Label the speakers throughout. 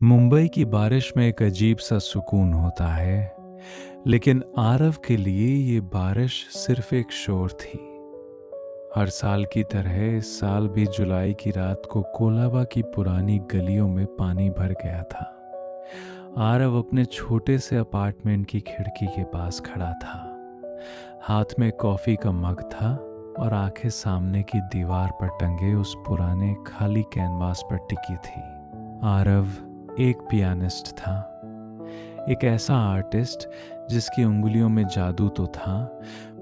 Speaker 1: मुंबई की बारिश में एक अजीब सा सुकून होता है, लेकिन आरव के लिए ये बारिश सिर्फ एक शोर थी। हर साल की तरह इस साल भी जुलाई की रात को कोलाबा की पुरानी गलियों में पानी भर गया था। आरव अपने छोटे से अपार्टमेंट की खिड़की के पास खड़ा था। हाथ में कॉफी का मग था और आंखें सामने की दीवार पर टंगे उस पुराने खाली कैनवास पर टिकी थी। आरव एक पियानिस्ट था, एक ऐसा आर्टिस्ट जिसकी उंगलियों में जादू तो था,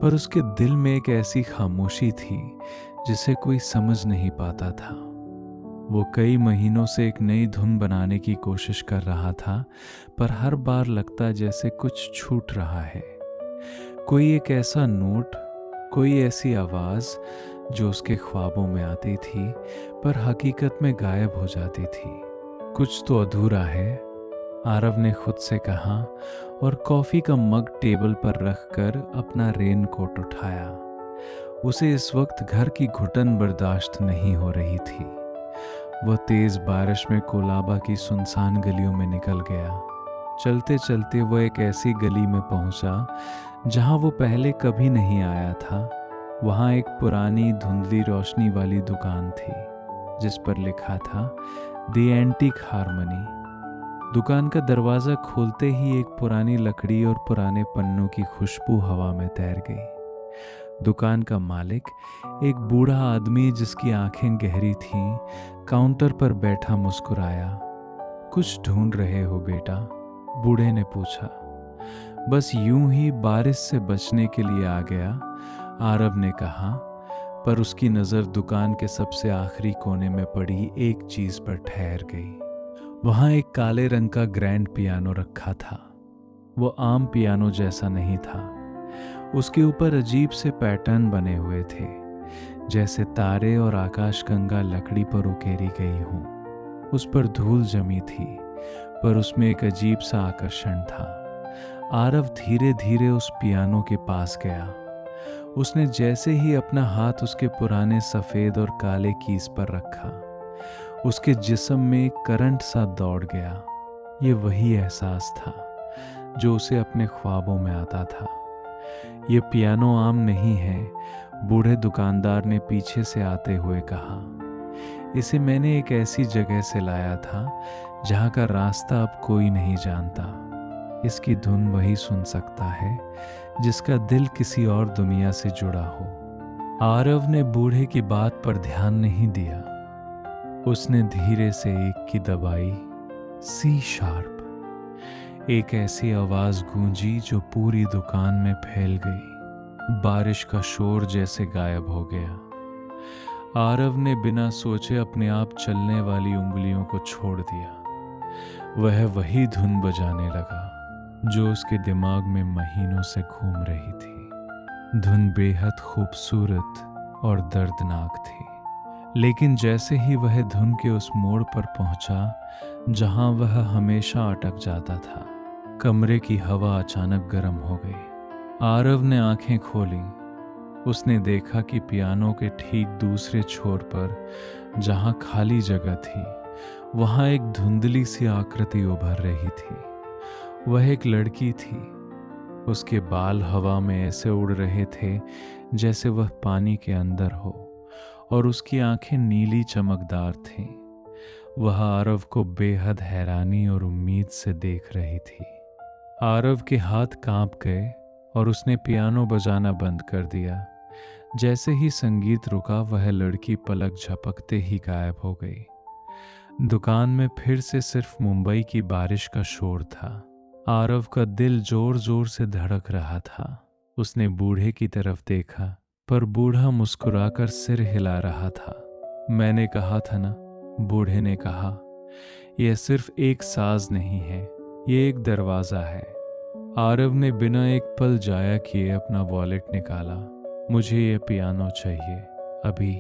Speaker 1: पर उसके दिल में एक ऐसी खामोशी थी जिसे कोई समझ नहीं पाता था। वो कई महीनों से एक नई धुन बनाने की कोशिश कर रहा था, पर हर बार लगता जैसे कुछ छूट रहा है। कोई एक ऐसा नोट, कोई ऐसी आवाज जो उसके ख्वाबों में आती थी पर हकीकत में गायब हो जाती थी। कुछ तो अधूरा है, आरव ने खुद से कहा और कॉफी का मग टेबल पर रखकर अपना रेनकोट उठाया। उसे इस वक्त घर की घुटन बर्दाश्त नहीं हो रही थी। वह तेज बारिश में कोलाबा की सुनसान गलियों में निकल गया। चलते चलते वह एक ऐसी गली में पहुंचा जहां वो पहले कभी नहीं आया था। वहां एक पुरानी धुंधली रोशनी वाली दुकान थी जिस पर लिखा था द एंटीक हारमनी। दुकान का दरवाजा खोलते ही एक पुरानी लकड़ी और पुराने पन्नों की खुशबू हवा में तैर गई। दुकान का मालिक, एक बूढ़ा आदमी जिसकी आंखें गहरी थीं, काउंटर पर बैठा मुस्कुराया। कुछ ढूंढ रहे हो बेटा? बूढ़े ने पूछा। बस यूं ही बारिश से बचने के लिए आ गया, आरव ने कहा, पर उसकी नज़र दुकान के सबसे आखिरी कोने में पड़ी एक चीज पर ठहर गई। वहां एक काले रंग का ग्रैंड पियानो रखा था। वो आम पियानो जैसा नहीं था। उसके ऊपर अजीब से पैटर्न बने हुए थे, जैसे तारे और आकाशगंगा लकड़ी पर उकेरी गई हों। उस पर धूल जमी थी, पर उसमें एक अजीब सा आकर्षण था। आरव धीरे धीरे उस पियानो के पास गया। उसने जैसे ही अपना हाथ उसके पुराने सफ़ेद और काले कीज पर रखा, उसके जिस्म में एक करंट सा दौड़ गया। ये वही एहसास था जो उसे अपने ख्वाबों में आता था। ये पियानो आम नहीं है, बूढ़े दुकानदार ने पीछे से आते हुए कहा। इसे मैंने एक ऐसी जगह से लाया था जहाँ का रास्ता अब कोई नहीं जानता। इसकी धुन वही सुन सकता है जिसका दिल किसी और दुनिया से जुड़ा हो। आरव ने बूढ़े की बात पर ध्यान नहीं दिया। उसने धीरे से एक की दबाई, सी शार्प। एक ऐसी आवाज गूंजी जो पूरी दुकान में फैल गई। बारिश का शोर जैसे गायब हो गया। आरव ने बिना सोचे अपने आप चलने वाली उंगलियों को छोड़ दिया। वह वही धुन बजाने लगा जो उसके दिमाग में महीनों से घूम रही थी। धुन बेहद खूबसूरत और दर्दनाक थी, लेकिन जैसे ही वह धुन के उस मोड़ पर पहुंचा जहां वह हमेशा अटक जाता था, कमरे की हवा अचानक गर्म हो गई। आरव ने आंखें खोली। उसने देखा कि पियानो के ठीक दूसरे छोर पर जहां खाली जगह थी, वहां एक धुंधली सी आकृति उभर रही थी। वह एक लड़की थी। उसके बाल हवा में ऐसे उड़ रहे थे जैसे वह पानी के अंदर हो, और उसकी आंखें नीली चमकदार थीं। वह आरव को बेहद हैरानी और उम्मीद से देख रही थी। आरव के हाथ कांप गए और उसने पियानो बजाना बंद कर दिया। जैसे ही संगीत रुका, वह लड़की पलक झपकते ही गायब हो गई। दुकान में फिर से सिर्फ मुंबई की बारिश का शोर था। आरव का दिल जोर जोर से धड़क रहा था। उसने बूढ़े की तरफ देखा, पर बूढ़ा मुस्कुराकर सिर हिला रहा था। मैंने कहा था ना, बूढ़े ने कहा, यह सिर्फ एक साज नहीं है, ये एक दरवाजा है। आरव ने बिना एक पल जाया किए अपना वॉलेट निकाला। मुझे यह पियानो चाहिए, अभी।